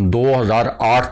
2008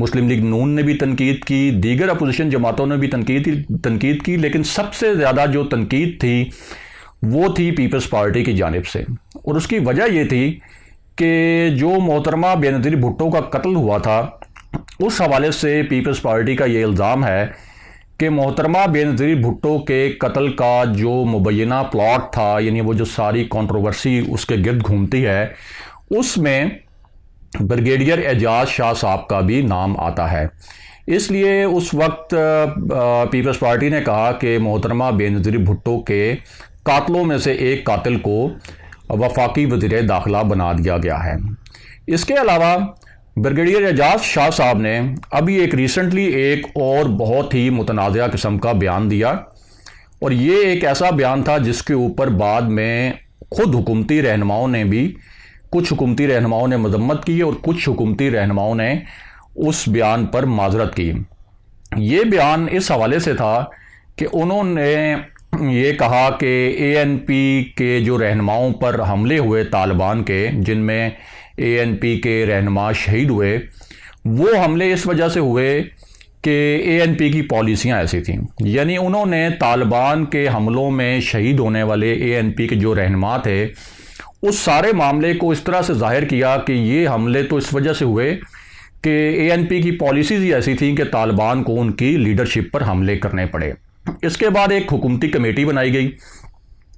مسلم league نون نے بھی تنقید کی، دیگر اپوزیشن جماعتوں نے بھی تنقید کی، لیکن سب سے زیادہ جو تنقید تھی وہ تھی پیپلز پارٹی کی جانب سے، اور اس کی وجہ یہ تھی کہ جو محترمہ بے نظیر بھٹو کا قتل ہوا تھا، اس حوالے سے پیپلز پارٹی کا یہ الزام ہے کہ محترمہ بے نظیر بھٹو کے قتل کا جو مبینہ پلاٹ تھا، یعنی وہ جو ساری کنٹروورسی اس کے گرد گھومتی ہے، اس میں بریگیڈیئر اعجاز شاہ صاحب کا بھی نام آتا ہے۔ اس لیے اس وقت پیپلز پارٹی نے کہا کہ محترمہ بے نظیر بھٹو کے قاتلوں میں سے ایک قاتل کو وفاقی وزیر داخلہ بنا دیا گیا ہے۔ اس کے علاوہ بریگیڈیئر اعجاز شاہ صاحب نے ابھی ریسنٹلی ایک اور بہت ہی متنازعہ قسم کا بیان دیا، اور یہ ایک ایسا بیان تھا جس کے اوپر بعد میں خود حکومتی رہنماؤں نے بھی، کچھ حکومتی رہنماؤں نے مذمت کی اور کچھ حکومتی رہنماؤں نے اس بیان پر معذرت کی۔ یہ بیان اس حوالے سے تھا کہ انہوں نے یہ کہا کہ اے این پی کے جو رہنماؤں پر حملے ہوئے طالبان کے، جن میں اے این پی کے رہنما شہید ہوئے، وہ حملے اس وجہ سے ہوئے کہ اے این پی کی پالیسیاں ایسی تھیں، یعنی انہوں نے طالبان کے حملوں میں شہید ہونے والے اے این پی کے جو رہنما تھے، اس سارے معاملے کو اس طرح سے ظاہر کیا کہ یہ حملے تو اس وجہ سے ہوئے کہ اے این پی کی پالیسیز ہی ایسی تھیں کہ طالبان کو ان کی لیڈرشپ پر حملے کرنے پڑے۔ اس کے بعد ایک حکومتی کمیٹی بنائی گئی،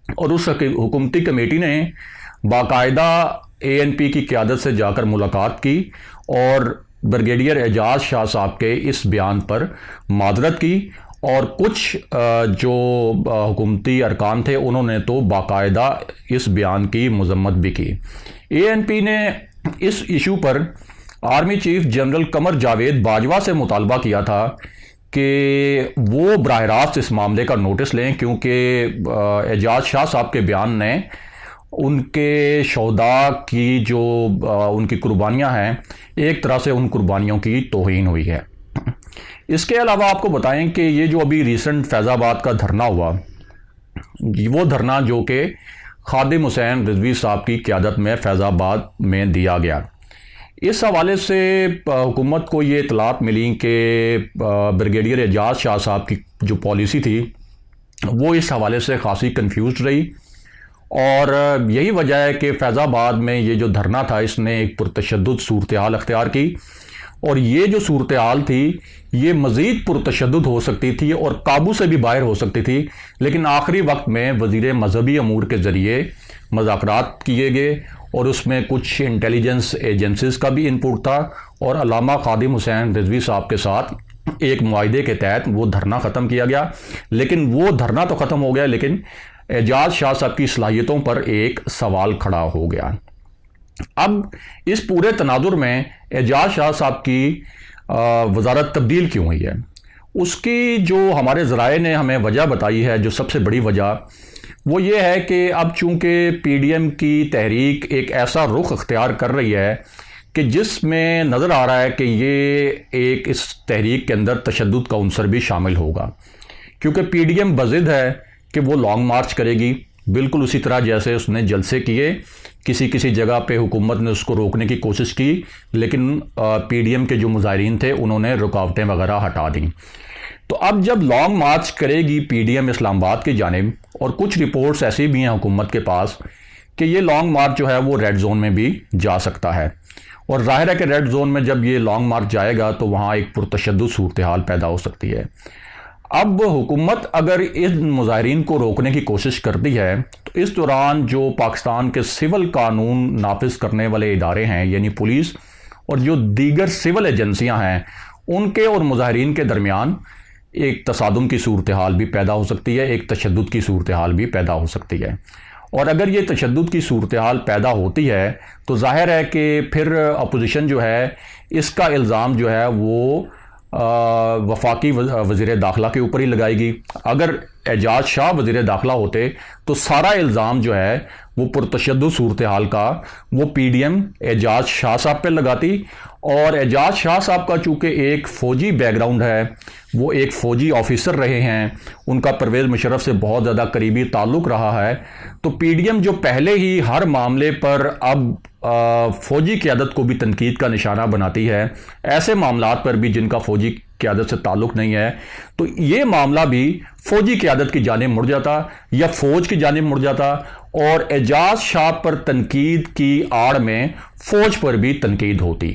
اور اس حکومتی کمیٹی نے باقاعدہ اے این پی کی قیادت سے جا کر ملاقات کی اور بریگیڈیئر اعجاز شاہ صاحب کے اس بیان پر معذرت کی، اور کچھ جو حکومتی ارکان تھے انہوں نے تو باقاعدہ اس بیان کی مذمت بھی کی۔ اے این پی نے اس ایشو پر army chief general Qamar Javed Bajwa سے مطالبہ کیا تھا کہ وہ براہ راست اس معاملے کا نوٹس لیں، کیونکہ اعجاز شاہ صاحب کے بیان نے ان کے شہداء کی جو ان کی قربانیاں ہیں، ایک طرح سے ان قربانیوں کی توہین ہوئی ہے۔ اس کے علاوہ آپ کو بتائیں کہ یہ جو ابھی ریسنٹ فیض آباد کا دھرنا ہوا، وہ دھرنا جو کہ خادم حسین رضوی صاحب کی قیادت میں فیض آباد میں دیا گیا، اس حوالے سے حکومت کو یہ اطلاعات ملی کہ بریگیڈیئر اعجاز شاہ صاحب کی جو پالیسی تھی وہ اس حوالے سے خاصی کنفیوزڈ رہی، اور یہی وجہ ہے کہ فیض آباد میں یہ جو دھرنا تھا اس نے ایک پرتشدد صورتحال اختیار کی، اور یہ جو صورتحال تھی یہ مزید پرتشدد ہو سکتی تھی اور قابو سے بھی باہر ہو سکتی تھی، لیکن آخری وقت میں وزیر مذہبی امور کے ذریعے مذاکرات کیے گئے، اور اس میں کچھ انٹیلیجنس ایجنسیز کا بھی انپٹ تھا، اور علامہ خادم حسین رضوی صاحب کے ساتھ ایک معاہدے کے تحت وہ دھرنا ختم کیا گیا۔ لیکن وہ دھرنا تو ختم ہو گیا، لیکن اعجاز شاہ صاحب کی صلاحیتوں پر ایک سوال کھڑا ہو گیا۔ اب اس پورے تناظر میں اعجاز شاہ صاحب کی وزارت تبدیل کیوں ہوئی ہے، اس کی جو ہمارے ذرائع نے ہمیں وجہ بتائی ہے، جو سب سے بڑی وجہ وہ یہ ہے کہ اب چونکہ پی ڈی ایم کی تحریک ایک ایسا رخ اختیار کر رہی ہے کہ جس میں نظر آ رہا ہے کہ یہ ایک اس تحریک کے اندر تشدد کا عنصر بھی شامل ہوگا، کیونکہ پی ڈی ایم بضد ہے کہ وہ لانگ مارچ کرے گی، بالکل اسی طرح جیسے اس نے جلسے کیے، کسی جگہ پہ حکومت نے اس کو روکنے کی کوشش کی، لیکن پی ڈی ایم کے جو مظاہرین تھے انہوں نے رکاوٹیں وغیرہ ہٹا دیں۔ تو اب جب لانگ مارچ کرے گی پی ڈی ایم اسلام آباد کی جانب، اور کچھ رپورٹس ایسی بھی ہیں حکومت کے پاس کہ یہ لانگ مارچ جو ہے وہ ریڈ زون میں بھی جا سکتا ہے، اور ظاہر ہے کہ ریڈ زون میں جب یہ لانگ مارچ جائے گا تو وہاں ایک پرتشدد صورتحال پیدا ہو سکتی ہے۔ اب حکومت اگر ان مظاہرین کو روکنے کی کوشش کرتی ہے تو اس دوران جو پاکستان کے سول قانون نافذ کرنے والے ادارے ہیں، یعنی پولیس اور جو دیگر سول ایجنسیاں ہیں، ان کے اور مظاہرین کے درمیان ایک تصادم کی صورتحال بھی پیدا ہو سکتی ہے، ایک تشدد کی صورتحال بھی پیدا ہو سکتی ہے، اور اگر یہ تشدد کی صورتحال پیدا ہوتی ہے تو ظاہر ہے کہ پھر اپوزیشن جو ہے اس کا الزام جو ہے وہ وفاقی وزیر داخلہ کے اوپر ہی لگائے گی۔ اگر اعجاز شاہ وزیر داخلہ ہوتے تو سارا الزام جو ہے وہ پرتشدد صورتحال کا وہ پی ڈی ایم اعجاز شاہ صاحب پہ لگاتی، اور اعجاز شاہ صاحب کا چونکہ ایک فوجی بیک گراؤنڈ ہے، وہ ایک فوجی آفیسر رہے ہیں، ان کا پرویز مشرف سے بہت زیادہ قریبی تعلق رہا ہے، تو پی ڈی ایم جو پہلے ہی ہر معاملے پر اب فوجی قیادت کو بھی تنقید کا نشانہ بناتی ہے، ایسے معاملات پر بھی جن کا فوجی قیادت سے تعلق نہیں ہے، تو یہ معاملہ بھی فوجی قیادت کی جانب مڑ جاتا یا فوج کی جانب مڑ جاتا، اور اعجاز شاہ پر تنقید کی آڑ میں فوج پر بھی تنقید ہوتی۔